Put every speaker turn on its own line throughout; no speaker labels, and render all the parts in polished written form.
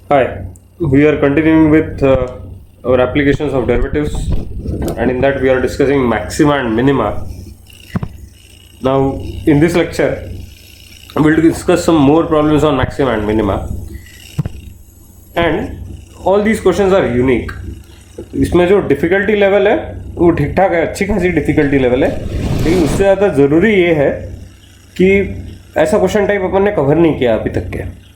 Hi, we are continuing with our applications of derivatives, and in that we are discussing maxima and minima. Now, in this lecture, we'll discuss some more problems on maxima and minima, and all these questions are unique. इसमें जो difficulty level है वो ठीक ठाक है, अच्छी खासी difficulty level है, लेकिन उससे ज़्यादा ज़रूरी ये है कि ऐसा क्वेश्चन टाइप अपन ने कवर नहीं किया अभी तक के.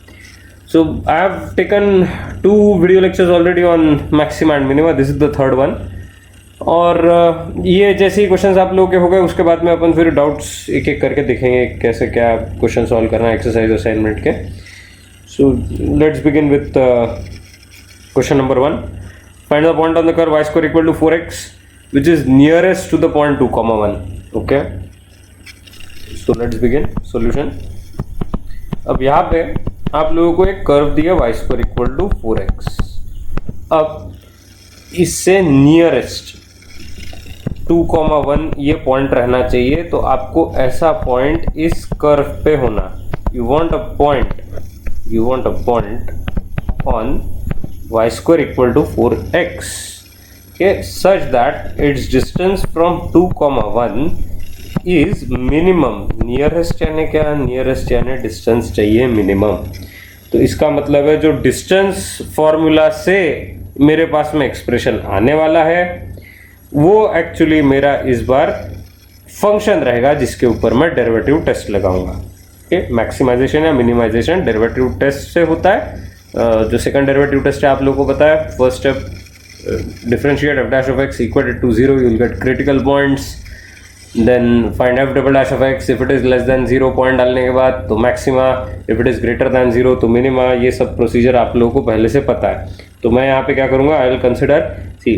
So I have taken 2 video lectures already on maxima and minima. This is the third one. और ये जैसे ही क्वेश्चंस आप लोगों के हो गए उसके बाद में अपन फिर डाउट्स एक एक करके देखेंगे कैसे क्या क्वेश्चन सॉल्व करना है एक्सरसाइज असाइनमेंट के. So let's begin with question number 1. Find the point on the curve y square equal to 4x which is nearest to the point 2, 1. Okay. So let's begin solution. अब यहाँ पे आप लोगों को एक कर्व दिया y square equal to 4x. अब इससे नियरेस्ट 2,1 ये पॉइंट रहना चाहिए, तो आपको ऐसा पॉइंट इस कर्व पे होना. You want a point on y square equal to 4x such that its distance from 2,1 is minimum. Nearest यानी क्या? नियरेस्ट यानी डिस्टेंस चाहिए मिनिमम. तो इसका मतलब है जो डिस्टेंस फॉर्मूला से मेरे पास में एक्सप्रेशन आने वाला है वो एक्चुअली मेरा इस बार फंक्शन रहेगा जिसके ऊपर मैं डेरिवेटिव टेस्ट लगाऊंगा. मैक्सिमाइजेशन या मिनिमाइजेशन डेरिवेटिव टेस्ट से होता है. जो सेकंड डेरिवेटिव टेस्ट है आप लोगों को पता है. First step differentiate f dash of x equal to 0, you will get critical points. Then find f double dash of x if it is less than 0 point डालने के बाद तो maxima, if it is greater than 0 तो minima. ये सब procedure आप लोगों को पहले से पता है. तो मैं यहाँ पे क्या करूँगा, I will consider see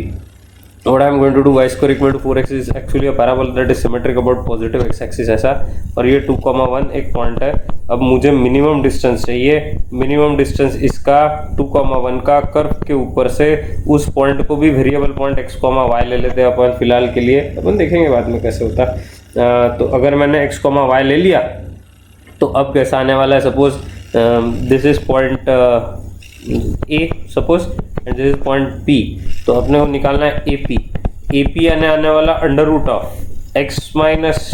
what I am going to do. y square equal to 4x is actually a parabola that is symmetric about positive x axis ऐसा, और ये 2,1 एक पॉइंट है. अब मुझे मिनिमम डिस्टेंस चाहिए. मिनिमम डिस्टेंस इसका 2,1 का कर्व के ऊपर से उस पॉइंट को भी वेरिएबल पॉइंट x, y ले लेते हैं अपन फिलहाल के लिए. अपन देखेंगे बाद में कैसे होता है. तो अगर मैंने x, y ले लिया तो अब कैसा आने वाला है. Suppose this is point A suppose and this is point P. तो अपने को निकालना है AP आने वाला under root of x minus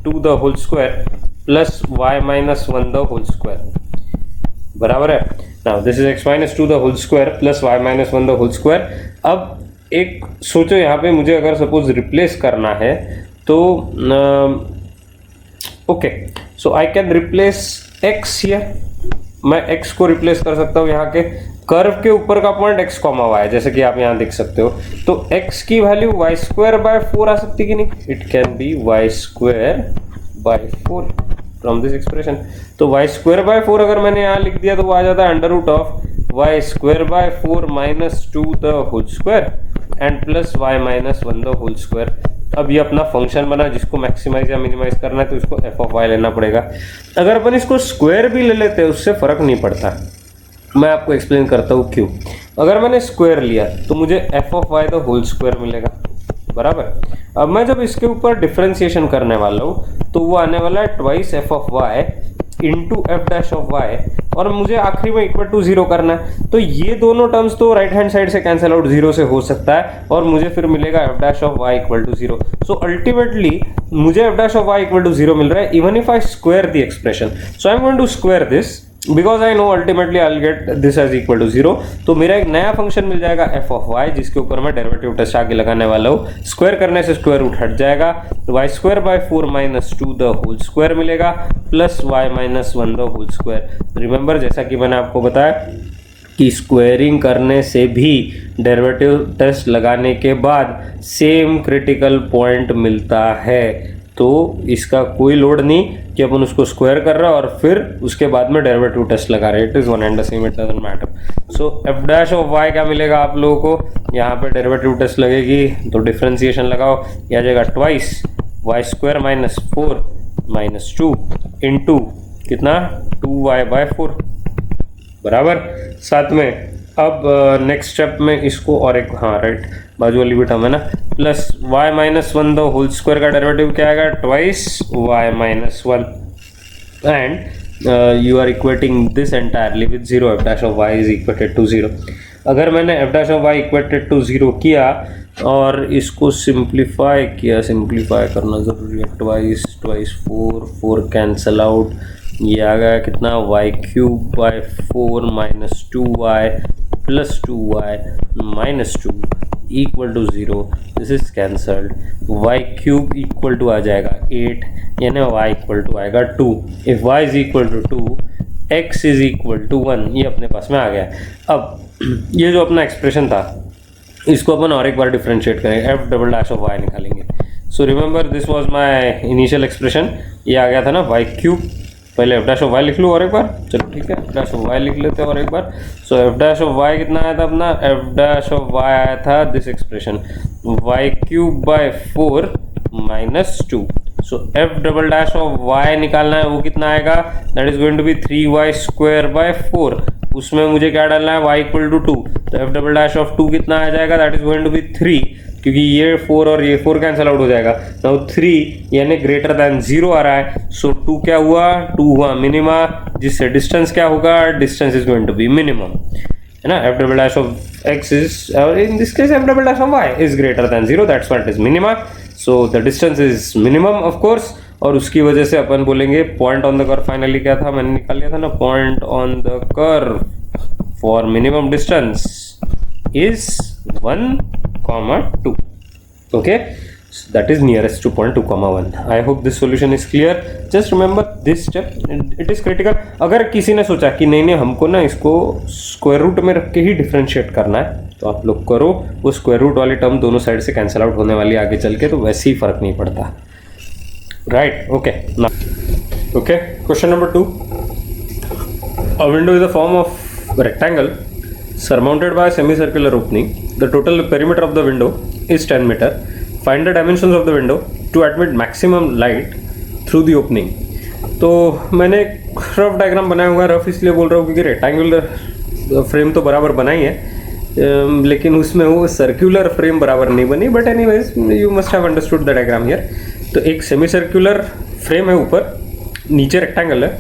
2 the whole square plus y minus 1 the whole square. बराबर है. Now this is x minus 2 the whole square plus y minus 1 the whole square. अब एक सोचो यहाँ पे मुझे अगर सपोज रिप्लेस करना है तो okay, so I can replace x here. मैं x को रिप्लेस कर सकता हूँ यहाँ के कर्व के ऊपर का पॉइंट x, y, जैसे कि आप यहाँ देख सकते हो. तो x की वैल्यू y स्क्वायर बाय 4 आ सकती कि नहीं. It can be y square by 4 from this expression. तो y स्क्वायर बाय 4 अगर मैंने यहाँ लिख दिया तो वो आ जाता है under root of y square by 4 minus 2 the whole square and plus y minus 1 the whole square. अब ये अपना फंक्शन बना जिसको मैक्सिमाइज या मिनिमाइज करना है तो इसको f ऑफ y लेना पड़ेगा. अगर अपन इसको स्क्वायर भी ले लेते हैं उससे फर्क नहीं पड़ता. मैं आपको एक्सप्लेन करता हूँ क्यों. अगर मैंने स्क्वायर लिया तो मुझे f of y the whole square मिलेगा. बराबर. अब मैं जब इसके ऊपर डिफरेंशिएशन करने वाला हूँ तो वो आने वाला है twice f of y into F dash of y, और मुझे आखिरी में इक्वल टू 0 करना है. तो ये दोनों टर्म्स तो राइट हैंड साइड से कैंसिल आउट 0 से हो सकता है और मुझे फिर मिलेगा f dash of y equal to 0. So ultimately मुझे f dash of y equal to 0 मिल रहा है even if I square the expression. So I am going to square this because I know ultimately I will get this as equal to 0. तो मेरा एक नया function मिल जाएगा f of y जिसके ऊपर मैं डेरिवेटिव टेस्ट आगे लगाने वाला हूँ. स्क्वायर करने से स्क्वायर रूट हट जाएगा. y square by 4 minus 2 the whole square मिलेगा plus y minus 1 the whole square. Remember जैसा कि मैंने आपको बताया कि स्क्वायरिंग करने से भी डेरिवेटिव टेस्ट लगाने के बाद सेम क्रिटिकल पॉइंट मिलता है. तो इसका कोई लोड नहीं कि अपन उसको स्क्वायर कर रहा है और फिर उसके बाद में डेरिवेटिव टेस्ट लगा रहे. It is one and the same, it doesn't matter. So f dash of y क्या मिलेगा आप लोगों को. यहाँ पे डेरिवेटिव टेस्ट लगेगी तो डिफरेंशिएशन लगाओ. यह आ जाएगा twice y square minus 4 minus 2 into कितना 2y बाय 4. बराबर. साथ में अब नेक्स्ट स्टेप में इसको और एक, हाँ राइट, बाजू वाली भी टर्म है ना, plus y minus 1 the whole square का डेरिवेटिव क्या आएगा twice y minus 1 and you are equating this entirely with 0, f dash of y is equated to 0। अगर मैंने f dash of y equated to 0 किया और इसको सिंप्लीफाई किया, simplify करना ज़रूरी है, ट्वाइस ट्वाइस 4, 4 कैंसल आउट, ये आ गया कितना, y cube by 4 minus 2y plus 2y minus 2 equal to 0, this is cancelled, y cube equal to आ जाएगा 8, यानी वाई इक्वल टू आएगा 2, if y is equal to 2 x is equal to 1, ये अपने पास में आ गया। अब ये जो अपना एक्सप्रेशन था इसको अपन और एक बार डिफ्रेंशिएट करेंगे, f double dash of y निकालेंगे। So remember this was my initial expression, ये आ गया था ना वाई क्यूब, पहले एफ डैश ऑफ वाई लिख लूँ और एक बार, चलो ठीक है एफ डैश ऑफ वाई लिख लेते हैं और एक बार। सो एफ डैश ऑफ वाई कितना आया था अपना, एफ डैश ऑफ वाई आया था this expression, y cube by 4 minus 2। So f double dash of y निकालना है, वो कितना आएगा, that is going to be 3y square by 4, उसमें मुझे क्या डालना है, y इक्वल टू 2, तो एफ डबल डैश ऑफ 2 कितना आ जाएगा, that is going to be 3, क्योंकि ये 4 और ये 4 कैंसिल आउट हो जाएगा। नाउ 3 यानी ग्रेटर देन 0 आ रहा है, सो 2 क्या हुआ, 2 हुआ मिनिमा, जिससे डिस्टेंस क्या होगा, distance is going to be minimum, है ना। F double dash of x is, in this case f double dash of y is greater than 0, that's what is minima, so the distance is minimum of course, और उसकी वजह से अपन बोलेंगे point on the curve, finally क्या था मैंने निकाल लिया था ना, point on the curve for minimum distance is 1,2, okay, so that is nearest to point 2,1. I hope this solution is clear. Just remember this step, it is critical. अगर किसी ने सोचा कि नहीं हमको ना इसको स्क्वायर रूट में रख के ही डिफ्रेंशिएट करना है, तो आप लोग करो, वो स्क्वायर रूट वाली टर्म दोनों साइड से कैंसिल आउट होने वाली आगे चल के, तो वैसे ही फर्क नहीं पड़ता, राइट। ओके ना, okay, question number 2, a window is a form of rectangle surmounted by a semicircular opening. The total perimeter of the window is 10 meter. Find the dimensions of the window to admit maximum light through the opening. तो मैंने rough diagram बनाया हुआ है, rough इसलिए बोल रहा हूँ क्योंकि रेक्टेंगुलर फ्रेम तो बराबर बना ही है, लेकिन उसमें वो सर्कुलर फ्रेम बराबर नहीं बनी, but anyways you must have understood the diagram here. तो एक सेमी सर्कुलर फ्रेम है, ऊपर नीचे रेक्टेंगल है,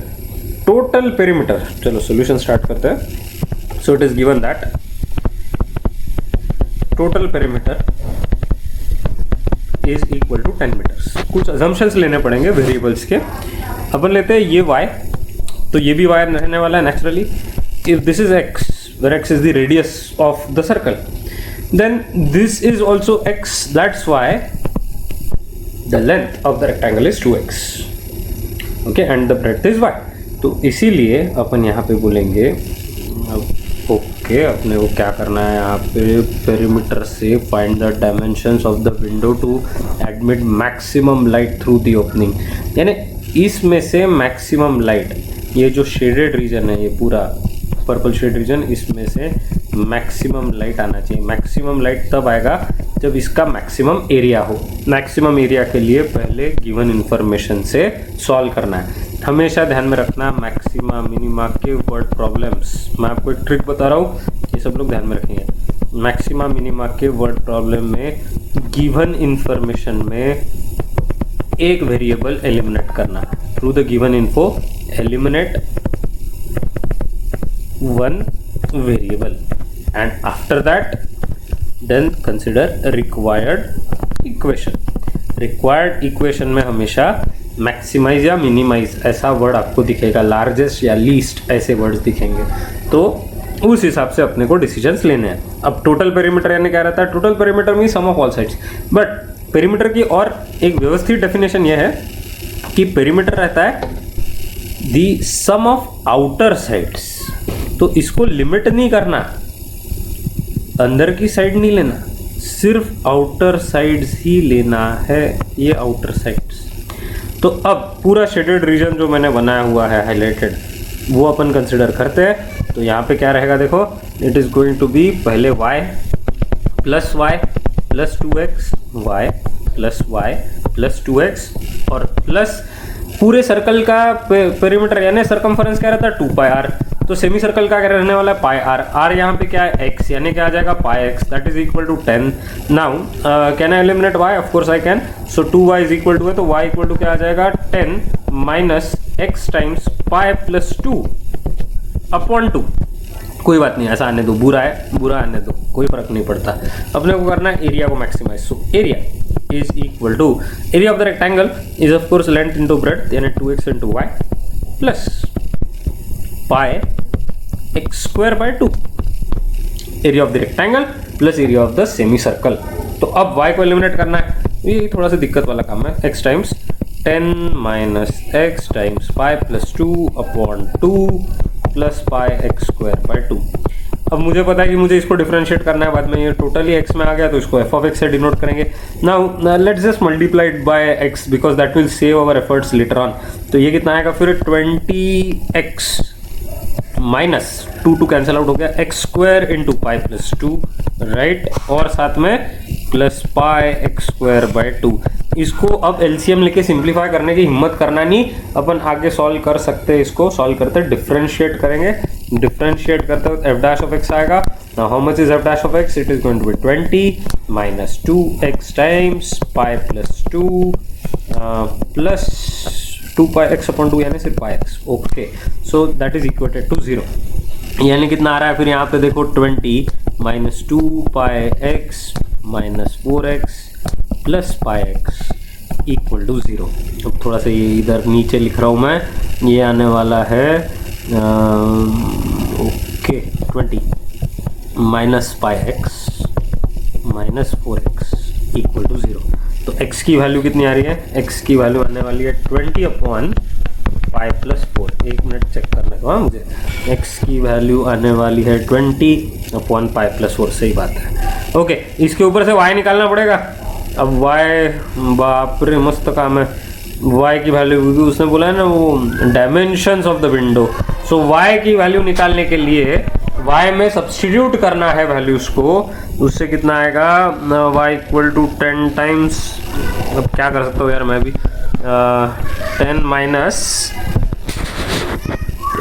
टोटल पेरीमीटर, चलो सोल्यूशन स्टार्ट करते हैं। So it is given that total perimeter is equal to 10 metres. कुछ अजम्पशंस लेने पड़ेंगे वेरिएबल्स के, अपन लेते हैं ये y, तो ये भी y रहने वाला है naturally. If this is x, where x is the radius of the circle, then this is also x, that's why the length of the rectangle is 2x, okay, and the breadth is y। तो इसीलिए अपन यहाँ पे बोलेंगे okay, अपने को क्या करना है यहाँ पे, पेरीमीटर से find the dimensions of the window to admit maximum light through the opening, यानी इसमें से मैक्सिमम लाइट, ये जो शेडेड रीजन है, ये पूरा पर्पल शेड रीजन, इसमें से मैक्सिमम लाइट आना चाहिए। मैक्सिमम लाइट तब आएगा जब इसका मैक्सिमम एरिया हो। मैक्सिमम एरिया के लिए पहले गिवन इंफॉर्मेशन से सॉल्व करना है। हमेशा ध्यान में रखना मैक्सिमा मिनिमा के वर्ड प्रॉब्लम्स, मैं आपको एक ट्रिक बता रहा हूँ, ये सब लोग ध्यान में रखेंगे। मैक्सिमा मिनिमा के वर्ड प्रॉब्लम में गिवन इंफॉर्मेशन में एक वेरिएबल एलिमिनेट करना, through the given info eliminate one variable, and after that then consider required equation. Required equation में हमेशा मैक्सिमाइज या मिनिमाइज ऐसा वर्ड आपको दिखेगा, लार्जेस्ट या लीस्ट ऐसे वर्ड्स दिखेंगे, तो उस हिसाब से अपने को डिसीजंस लेने हैं। अब टोटल पेरीमीटर यानी क्या रहता है, total perimeter mean sum of all sides, but perimeter की और एक व्यवस्थित डेफिनेशन यह है कि पेरीमीटर रहता है the sum of outer sides. तो इसको लिमिट नहीं करना, अंदर की साइड नहीं लेना, सिर्फ आउटर साइड्स ही लेना है, ये आउटर साइड्स। तो अब पूरा शेडेड रीजन जो मैंने बनाया हुआ है हाईलाइटेड, वो अपन कंसिडर करते हैं। तो यहाँ पे क्या रहेगा देखो, it is going to be पहले y plus 2x, y plus 2x और प्लस पूरे सर्कल का पेरीमीटर यानी सरकमफरेंस क्या रहता है 2πr। तो सेमी सर्कल का क्या रहने वाला है पाई आर, आर यहाँ पे क्या है x, यानी क्या आ जाएगा pi x, that is equal to 10। Now can I eliminate y, of course I can. So 2y is equal to है, तो y इक्वल टू क्या आ जाएगा 10 minus x times pi plus 2 upon 2। कोई बात नहीं, ऐसा आने दो, बुरा है बुरा आने दो, कोई फर्क नहीं पड़ता। अपने को करना है एरिया को maximise. So area is equal to area of the rectangle is of course length into breadth, यानी 2x into y plus pi x square by 2, area of the rectangle plus area of the semi circle. तो अब y को eliminate करना है, ये थोड़ा सा दिक्कत वाला काम है। x times 10 minus x times pi plus 2 upon 2 plus pi x square by 2। अब मुझे पता है कि मुझे इसको डिफरेंशिएट करना है बाद में, ये टोटली x में आ गया तो इसको f ऑफ x से डिनोट करेंगे। Now let's just multiply it by x because that will save our efforts later on. तो ये कितना आएगा फिर 20x माइनस 2 कैंसिल आउट हो गया, x square into pi plus 2, right, और साथ में plus pi x square by 2। इसको अब एलसीएम लेके सिंप्लीफाई करने की हिम्मत करना नहीं, अपन आगे सॉल्व कर सकते हैं। इसको सॉल्व करते डिफरेंशिएट करेंगे, डिफरेंशिएट करते वक्त एफ डैश ऑफ एक्स आएगा। Now how much is f dash of x, it is going to be 20 minus 2x times pi plus 2 plus 2 pi x upon 2, यानी सिर्फ pi x. Okay, so that is equated to 0, यानी कितना आ रहा है फिर यहाँ पे देखो 20 minus 2 pi x minus 4x plus pi x equal to 0। अब थोड़ा सा ये इधर नीचे लिख रहा हूँ मैं, ये आने वाला है okay 20 minus pi x minus 4x equal to 0। तो x की वैल्यू कितनी आ रही है, x की वैल्यू आने वाली है 20 अपॉन पाई प्लस 4। एक मिनट चेक करने को मुझे, x की वैल्यू आने वाली है 20 अपॉन पाई प्लस 4, सही बात है। ओके, इसके ऊपर से y निकालना पड़ेगा। अब y, बाप रे मस्त काम है। y की वैल्यू, क्योंकि उसने बोला है ना वो dimensions of the window, so y की वैल्यू निकालने के लिए y में सब्सटीट्यूट करना है वैल्यूज को। उससे कितना आएगा, y इक्वल टू 10 टाइम्स, अब क्या कर सकता हूँ यार मैं भी, 10 माइनस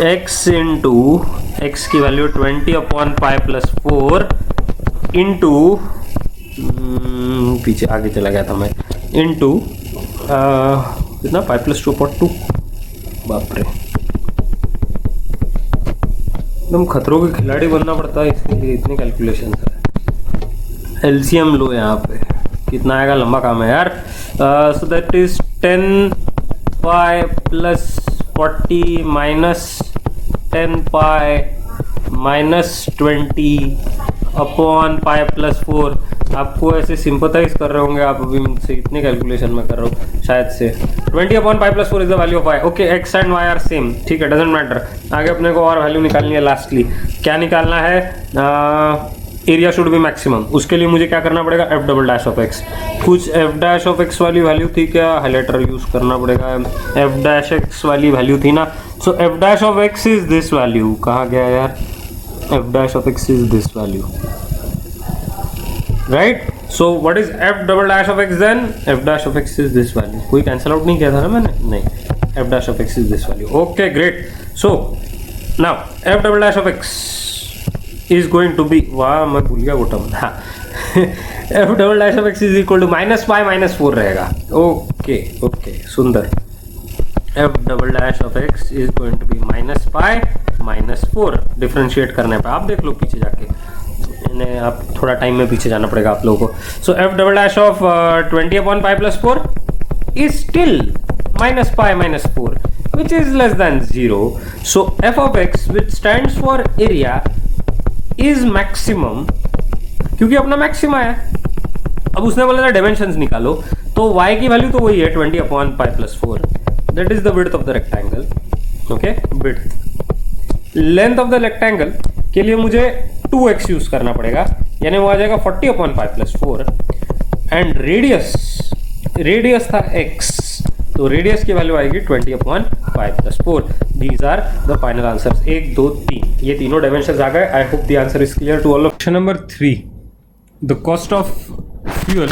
x इंटू एक्स की value 20 upon pi plus 4 into, पीछे आगे चला गया था मैं, इंटू कितना पाई प्लस 2 अपॉन 2। बाप रे, एकदम खतरों के खिलाड़ी बनना पड़ता है इसके लिए, इतनी कैलकुलेशन है। एलसीएम लो यहाँ पे, कितना आएगा, लंबा काम है यार। सो that is 10 pi plus 40 minus 10 pi minus 20 upon pi plus 4। आपको ऐसे सिंपथाइज कर रहे होंगे आप अभी मुझसे, इतनी कैलकुलेशन में कर रहा हूँ शायद से। 20 upon pi plus 4 is the value of y। Okay, x and y are same, ठीक है, डजेंट मैटर। आगे अपने को और वैल्यू निकालनी है। लास्टली क्या निकालना है, एरिया शुड बी मैक्सिमम। उसके लिए मुझे क्या करना पड़ेगा, f double dash of x. कुछ एफ डैश ऑफ एक्स वाली वैल्यू थी क्या, हाईलाइटर यूज करना पड़ेगा। एफ डैश एक्स वाली वैल्यू थी ना, so f dash of x is this value. कहाँ गया यार, f dash of x is this value, right. So what is f double dash of x then, f dash of x is this value. कोई cancel out नहीं किया था ना मैंने, नहीं, f dash of x is this value. Okay great. So now f double dash of x is going to be, वाह मैं भूल गया वो टर्म, हाँ, f double dash of x is equal to minus pi minus 4 रहेगा। Okay okay, सुंदर। F double dash of x is going to be minus pi minus 4। Differentiate करने पे आप देख लो पीछे जाके, इन्हें आप थोड़ा टाइम में पीछे जाना पड़ेगा आप लोगों को। So f double dash of 20 upon pi plus 4 is still minus pi minus 4 which is less than 0. So f of x which stands for area is maximum, क्योंकि अपना मैक्सिमा है। अब उसने बोला था डायमेंशंस निकालो, तो y की वैल्यू तो वही है 20 upon pi plus 4, that is the width of the rectangle. Okay, width. Length of the rectangle के लिए मुझे 2x यूज करना पड़ेगा, यानी वो आ जाएगा 40 upon pi plus 4। And radius था x, तो रेडियस की वैल्यू आएगी 20 upon pi plus 4। These are the final answers, 1 2 3, ये तीनों डायमेंशंस आ गए। I hope the answer is clear to all of. Question number 3, the cost of fuel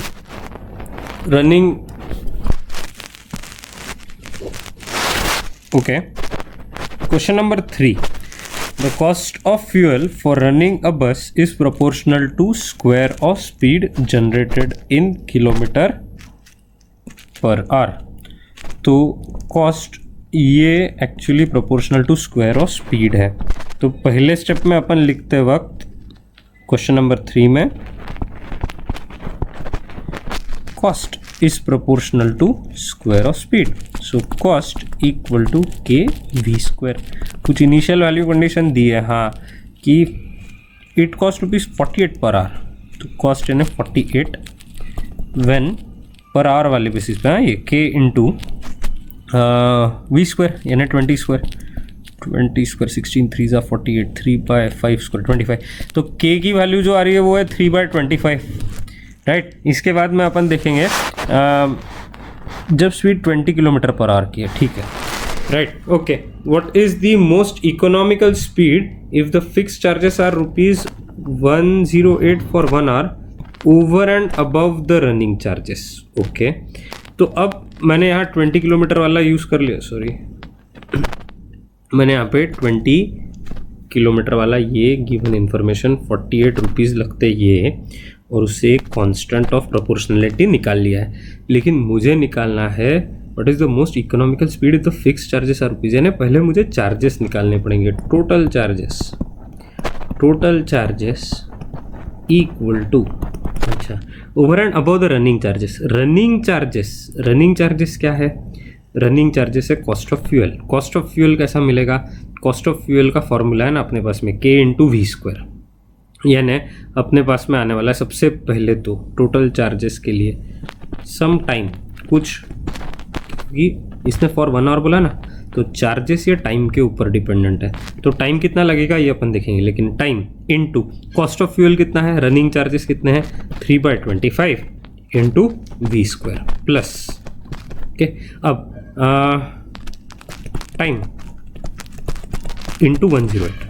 running, okay, question number 3, the cost of fuel for running a bus is proportional to square of speed generated in kilometre per hour. तो cost ये actually proportional to square of speed है। तो पहले step में अपन लिखते वक्त question number 3 में cost is proportional to square of speed, so cost equal to k v square. कुछ इनिशियल वैल्यू कंडीशन दी है हाँ कि इट कॉस्ट ₹48 पर आवर, तो कॉस्ट यानी 48 व्हेन पर आवर वाले बेसिस पे, हाँ ये के इंटू वी स्क्वायर यानी 20 स्क्वायर 16 3 ज़ा 48 3/5 स्क्वायर 25। तो के की वैल्यू जो आ रही है वो है 3/25, राइट। इसके बाद में अपन देखेंगे जब स्पीड 20 किलोमीटर पर आवर की है, ठीक है, right. Okay, what is the most economical speed if the fix charges are ₹108 for 1 hour over and above the running charges. Okay, तो अब मैंने यहाँ 20 किलोमीटर वाला यूज़ कर लिया, सॉरी मैंने यहाँ पे 20 किलोमीटर वाला ये गिवन इन्फॉर्मेशन ₹48 लगते ये, और उससे एक कांस्टेंट ऑफ प्रोपोर्शनलिटी निकाल लिया है। लेकिन मुझे निकालना है what is the most economical speed if the fix charges are rupees, यानी पहले मुझे चार्जेस निकालने पड़ेंगे। टोटल चार्जेस इक्वल टू, अच्छा, over and above the running charges. Running charges क्या है? रनिंग चार्जेस है cost of fuel. Cost of fuel कैसा मिलेगा? कॉस्ट ऑफ फ्यूल का फॉर्मूला है ना अपने पास में के इंटू वी स्क्वायर, यानी अपने पास में आने वाला है सबसे पहले तो टोटल चार्जेस के लिए सम टाइम, कुछ कि इसने फॉर 1 आवर बोला ना, तो चार्जेस ये टाइम के ऊपर डिपेंडेंट है। तो टाइम कितना लगेगा ये अपन देखेंगे, लेकिन time into cost of fuel कितना है, रनिंग चार्जेस कितने हैं 3/25 into v square plus, okay. अब टाइम इंटू 108,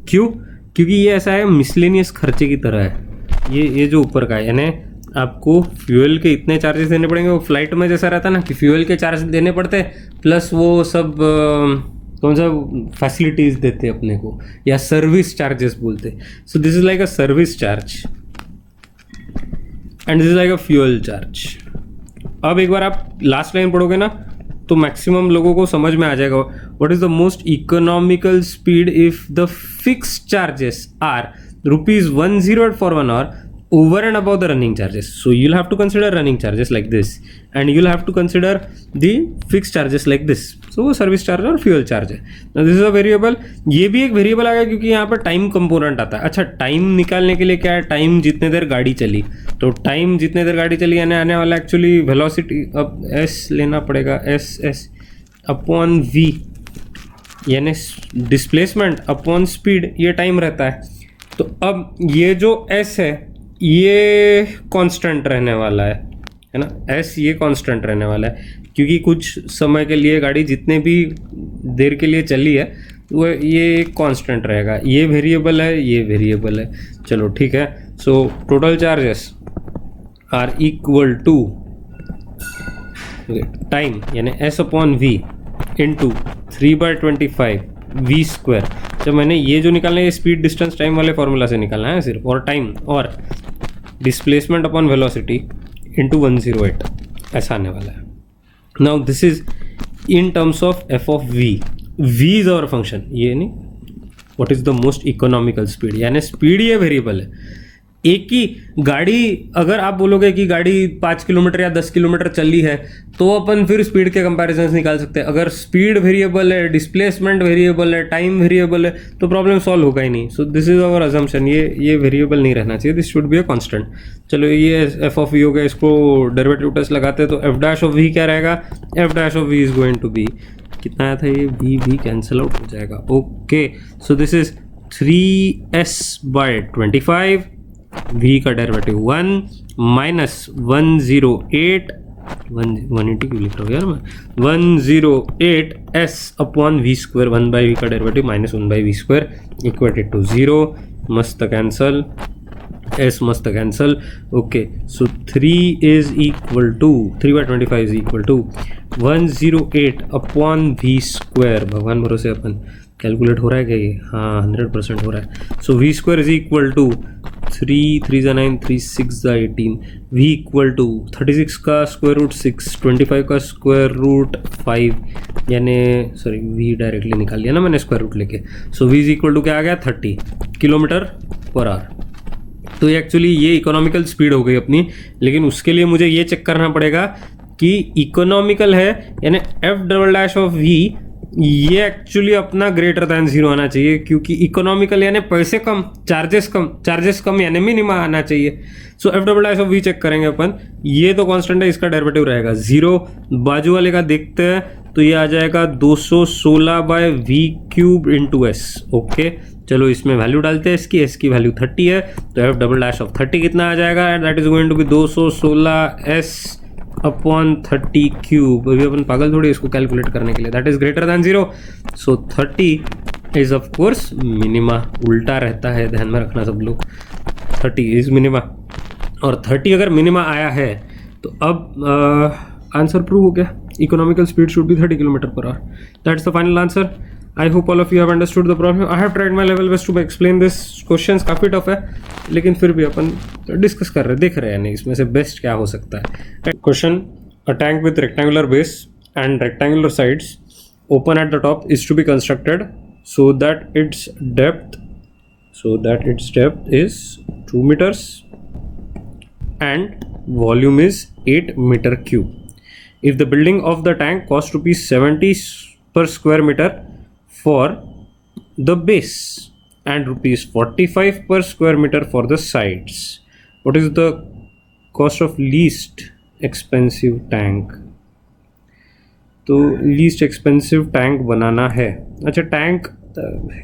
क्यों? क्योंकि ये ऐसा है मिसलेनियस खर्चे की तरह है ये जो ऊपर का है, यानी आपको फ्यूल के इतने चार्जेस देने पड़ेंगे। वो फ्लाइट में जैसा रहता है ना कि फ्यूल के चार्ज देने पड़ते हैं प्लस वो सब कौन सा फैसिलिटीज़ देते अपने को, या सर्विस चार्जेस बोलते। सो this is like a service charge and this is like a fuel charge. अब एक बार आप लास्ट लाइन पढ़ोगे ना तो मैक्सिमम लोगों को समझ में आ जाएगा what is the most economical speed if the fix charges are ₹108 for 1 hour over and above the running charges. So you'll have to consider running charges like this, and you'll have to consider the fixed charges like this. So वो service charge और fuel charge है। Now this is a variable, ये भी एक variable आ गया क्योंकि यहाँ पर टाइम कंपोनेंट आता है। अच्छा, टाइम निकालने के लिए क्या है, टाइम जितने देर गाड़ी चली, तो टाइम जितने देर गाड़ी चली यानी आने वाला एक्चुअली वेलोसिटी, अब एस लेना पड़ेगा, एस अपॉन वी यानी डिस्प्लेसमेंट अपॉन स्पीड, ये टाइम रहता है। तो अब ये जो एस है ये कांस्टेंट रहने वाला है ना, एस ये कांस्टेंट रहने वाला है क्योंकि कुछ समय के लिए गाड़ी जितने भी देर के लिए चली है वो ये कांस्टेंट रहेगा। ये वेरिएबल है, ये वेरिएबल है। चलो ठीक है। So total charges are equal to time यानी s upon v into 3/25 v square. जब मैंने ये जो निकालना है ये स्पीड डिस्टेंस टाइम वाले फॉर्मूला से निकालना है सिर्फ, और टाइम और डिस्प्लेसमेंट अपॉन वेलोसिटी इंटू 108 ऐसा आने वाला है। Now this is in terms of f of v is our function, ये नहीं what is the most economical speed, यानी स्पीड ये वेरिएबल है। एक ही गाड़ी, अगर आप बोलोगे कि गाड़ी 5 किलोमीटर या 10 किलोमीटर चली है तो अपन फिर स्पीड के कंपैरिजन निकाल सकते हैं। अगर स्पीड वेरिएबल है, डिस्प्लेसमेंट वेरिएबल है, टाइम वेरिएबल है तो प्रॉब्लम सॉल्व होगा ही नहीं। So this is our assumption, ये वेरिएबल नहीं रहना चाहिए, this should be a constant. चलो ये एफ ऑफ वी हो गया, इसको डेरिवेटिव टेस्ट लगाते हैं तो एफ डैश ऑफ वी क्या रहेगा, f dash of v is going to be, कितना आया था ये, वी कैंसिल आउट हो जाएगा। Okay, so this is 3s/25, v का डेरिवेटिव 1 माइनस 108 180 क्यों लिख रहा हूँ यार मैं, 108 s upon v square, 1/v का derivative minus 1/v square equated to 0, मस्त कैंसल, s मस्त cancel. Okay, so 3/25 is equal to 108 upon v square, भगवान भरोसे अपन कैलकुलेट हो रहा है क्या ये? हाँ 100% हो रहा है। So v square is equal to 3 3 ज़ा 9 3 6 ज़ा 18, वी इक्वल टू 36 का स्क्वायर रूट 6, 25 का स्क्वायर रूट 5, यानी सॉरी वी डायरेक्टली निकाल लिया ना मैंने स्क्वायर रूट लेके। So v is equal to क्या आ गया 30 किलोमीटर पर आवर। तो ये एक्चुअली ये इकोनॉमिकल स्पीड हो गई अपनी, लेकिन उसके लिए मुझे ये चेक करना पड़ेगा कि इकोनॉमिकल है यानी f double dash of v ये एक्चुअली अपना ग्रेटर दैन 0 आना चाहिए, क्योंकि इकोनॉमिकल यानी पैसे कम, चार्जेस कम यानी मिनिमा आना चाहिए। So f double dash of v check करेंगे अपन। ये तो कांस्टेंट है, इसका डेरिवेटिव रहेगा 0। बाजू वाले का देखते हैं तो ये आ जाएगा 216 by v cube into s. Okay चलो इसमें वैल्यू डालते हैं इसकी, एस की वैल्यू 30 है, तो एफ डबल डैश ऑफ 30 कितना आ जाएगा? That is going to be 216 s upon 30 cube. अभी अपन पागल थोड़ी इसको कैलकुलेट करने के लिए, that is greater than 0। So 30 is of course minima, उल्टा रहता है, ध्यान में रखना सब लोग। 30 इज मिनिमा, और 30 अगर मिनिमा आया है तो अब आंसर प्रूव हो गया। Economical speed should be 30 kilometre per hour. That's the final answer. I hope all of you have understood the problem. I have tried my level best to explain this. Questions काफ़ी tough है, लेकिन फिर भी अपन discuss कर रहे, देख रहे हैं नहीं इसमें से बेस्ट क्या हो सकता है। Question: a tank with rectangular base and rectangular sides open at the top is to be constructed so that its depth is 2 meters and volume is 8 meter cube. If the building of the tank cost rupees 70 per square meter for the base and rupees 45 per square meter for the sides, what is the cost of least expensive tank? तो least expensive tank बनाना है। अच्छा tank,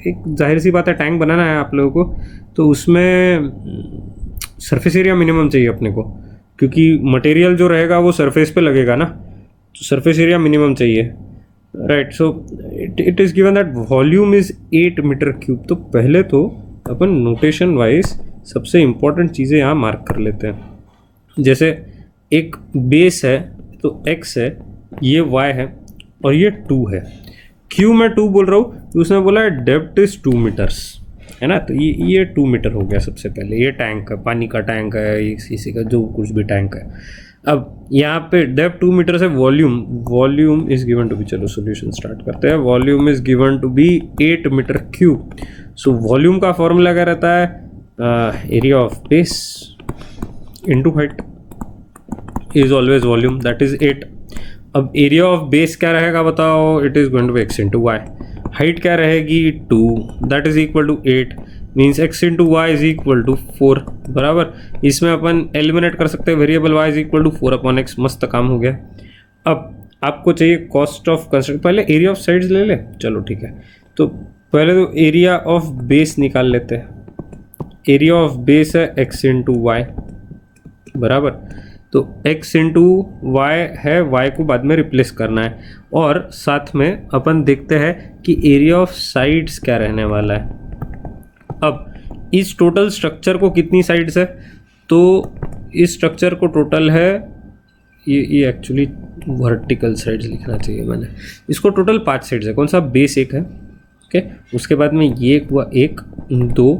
एक जाहिर सी बात है tank बनाना है आप लोगों को, तो उसमें सरफेस एरिया मिनिमम चाहिए अपने को, क्योंकि मटेरियल जो रहेगा वो सरफेस पे लगेगा ना, तो सरफेस एरिया मिनिमम चाहिए, right. So it is given that volume is 8 metre cube. तो पहले तो अपन नोटेशन वाइज सबसे इम्पॉर्टेंट चीज़ें यहाँ मार्क कर लेते हैं। जैसे एक बेस है तो x है, ये y है और ये 2 है। क्यों मैं 2 बोल रहा हूँ? तो उसने बोला है डेप्थ इज 2 मीटर्स, है ना, तो ये 2 मीटर हो गया सबसे पहले। ये टैंक है, पानी का टैंक है, ये सीसी का जो कुछ भी टैंक है। अब यहाँ पे डेप्थ 2 मीटर है। Volume is given to be, चलो सोल्यूशन स्टार्ट करते हैं। Volume is given to be 8 metre cube. So volume का फॉर्मूला क्या रहता है? Area of base into height is always volume, that is 8। अब एरिया ऑफ बेस क्या रहेगा बताओ? It is going to be x into y. Height क्या रहेगी? 2, that is equal to 8, means x into y is equal to 4, बराबर। इसमें अपन eliminate कर सकते हैं variable y is equal to 4 upon x, मस्त काम हो गया। अब आपको चाहिए कॉस्ट ऑफ कंस्ट्रक्शन, पहले एरिया ऑफ साइड्स ले ले, चलो ठीक है। तो पहले तो एरिया ऑफ बेस निकाल लेते हैं। एरिया ऑफ बेस है एक्स इंटू वाई, बराबर। तो x इंटू वाई है, y को बाद में रिप्लेस करना है, और साथ में अपन देखते हैं कि एरिया ऑफ साइड्स क्या रहने वाला है। अब इस टोटल स्ट्रक्चर को कितनी साइड्स है? तो इस स्ट्रक्चर को टोटल है, ये एक्चुअली वर्टिकल साइड्स लिखना चाहिए मैंने, इसको टोटल 5 साइड्स है। कौन सा? बेस 1 है, ओके। उसके बाद में ये हुआ 1 2,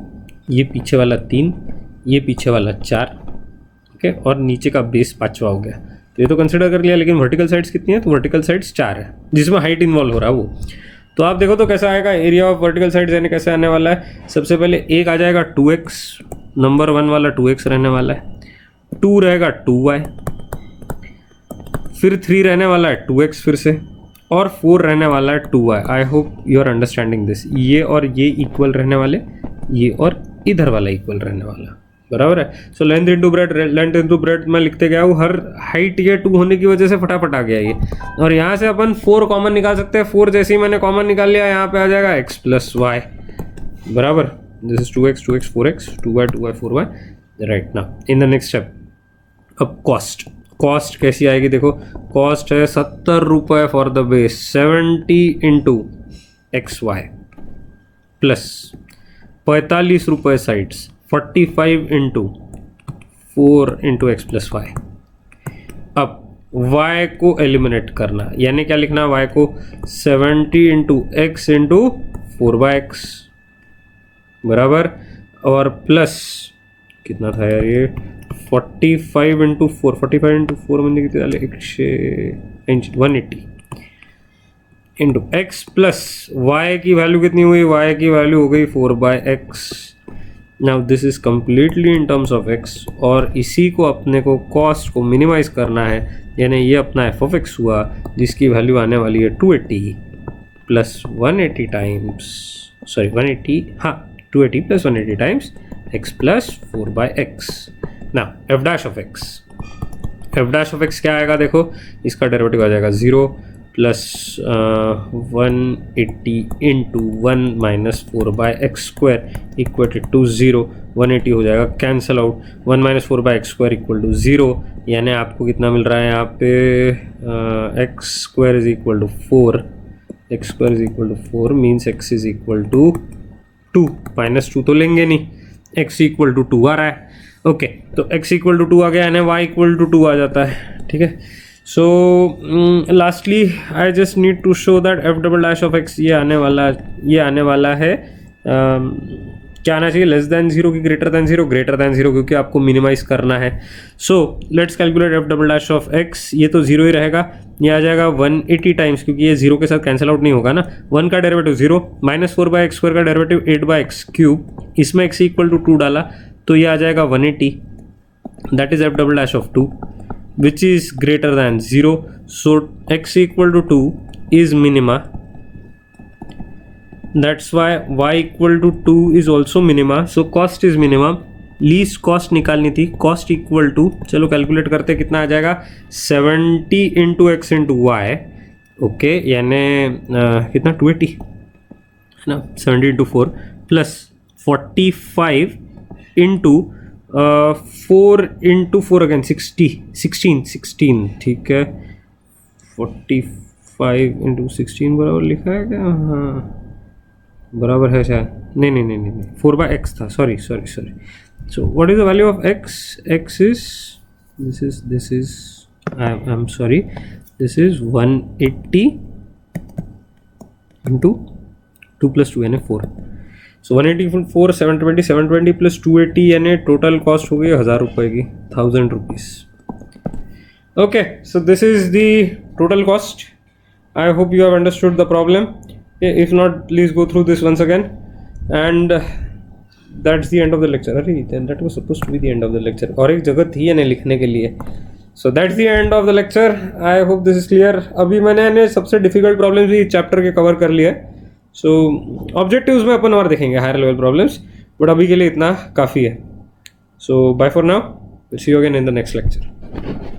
ये पीछे वाला 3, ये पीछे वाला 4, और नीचे का बेस 5वां हो गया। तो ये तो कंसिडर कर लिया, लेकिन वर्टिकल साइड्स कितनी है? तो वर्टिकल साइड्स 4 है, जिसमें हाइट इन्वॉल्व हो रहा है वो। तो आप देखो तो कैसा आएगा एरिया ऑफ वर्टिकल साइड्स, यानी कैसे आने वाला है? सबसे पहले एक आ जाएगा 2x, नंबर 1 वाला 2x रहने वाला है, 2 रहेगा 2y, फिर 3 रहने वाला है 2x फिर से, और 4 रहने वाला है 2y। I hope you are understanding this. ये और ये इक्वल रहने वाले, ये और इधर वाला इक्वल रहने वाला, बराबर है। सो लेंथ इंटू ब्रेड मैं लिखते गया हूँ। हर हाइट ये 2 होने की वजह से फटाफट आ गया ये, और यहाँ से अपन 4 कॉमन निकाल सकते हैं। 4 जैसे ही मैंने कॉमन निकाल लिया, यहाँ पे आ जाएगा x प्लस वाई, बराबर। This is 2x 4x, 2y 4y, right. ना इन द नेक्स्ट स्टेप, अब कॉस्ट कैसी आएगी? देखो कॉस्ट है 70 रुपये for the base, 70 into x y, plus 45 रुपये sides, 45 into 4 into x plus y. अब y को एलिमिनेट करना, यानी क्या लिखना? y को 70 इंटू एक्स इंटू 4/x बराबर, और प्लस कितना था यार ये 45 इंटू 4, 45 इंटू 4 म्हणजे किती झाले 180 इंटू एक्स प्लस वाई की वैल्यू कितनी हुई, वाई की वैल्यू हो गई 4/x। Now this is completely in terms of x, और इसी को अपने को कॉस्ट को मिनिमाइज करना है, यानी ये अपना f(x) हुआ जिसकी वैल्यू आने वाली है 280 प्लस 180 टाइम्स, सॉरी 180, हाँ 280 plus 180 times x plus 4/x। Now f dash of x, f dash of x क्या आएगा, देखो इसका डेरिवेटिव आ जाएगा 0 plus 180 into 1 minus 4/x square equal to 0, 180 हो जाएगा cancel out, 1 minus 4/x square equal to 0, यानी आपको कितना मिल रहा है यहाँ पे x square is equal to 4, x square is equal to 4 means x is equal to 2, minus 2 तो लेंगे नहीं, x इक्वल टू 2 आ रहा है। ओके तो x इक्वल टू 2 आ गया, यानी y इक्वल टू 2 आ जाता है, ठीक है। So lastly I just need to show that f double dash of x ये आने वाला है क्या आना चाहिए, लेस देन 0 की ग्रेटर देन 0, ग्रेटर देन 0 क्योंकि आपको मिनिमाइज करना है। So let's calculate f double dash of x, ये तो 0 ही रहेगा, ये आ जाएगा 180 टाइम्स क्योंकि ये 0 के साथ कैंसिल आउट नहीं होगा ना, 1 का डेरिवेटिव 0 माइनस 4/x स्क्वायर का डेरिवेटिव 8/x क्यूब, इसमें x इक्वल टू 2 डाला तो ये आ जाएगा 180, that is f double dash of 2 which is greater than 0, so x equal to 2 is minima, that's why y equal to 2 is also minima, so cost is minimum, least cost निकालनी थी, cost equal to, चलो calculate करते कितना आ जाएगा 70 into x into y, okay यानी कितना 280 है ना, 70 into 4 plus 45 into 4 into 4 again 16, ठीक है, 45 इंटू 16 बराबर लिखा है क्या, हाँ बराबर है शायद, नहीं 4/x था, sorry. So what is the value of x is this is I am sorry, this is 180 into 2 plus 2 यानी 4, सो 180 4 720 प्लस 280 यानी टोटल कॉस्ट हो गई 1000 रुपये की, 1000 rupees. Okay so this is the total cost, I hope you have understood the problem, if not please go through this once again and that's the end of the lecture. अरे that was supposed to be the end of the lecture, और एक जगह थी यानी लिखने के लिए, so that's the end of the lecture, I hope this is clear. अभी मैंने सबसे डिफिकल्ट प्रॉब्लम्स भी चैप्टर के कवर कर लिया है, सो ऑब्जेक्टिव्स में अपन और देखेंगे हायर लेवल प्रॉब्लम्स, बट अभी के लिए इतना काफ़ी है। So bye for now, see you again in the next lecture.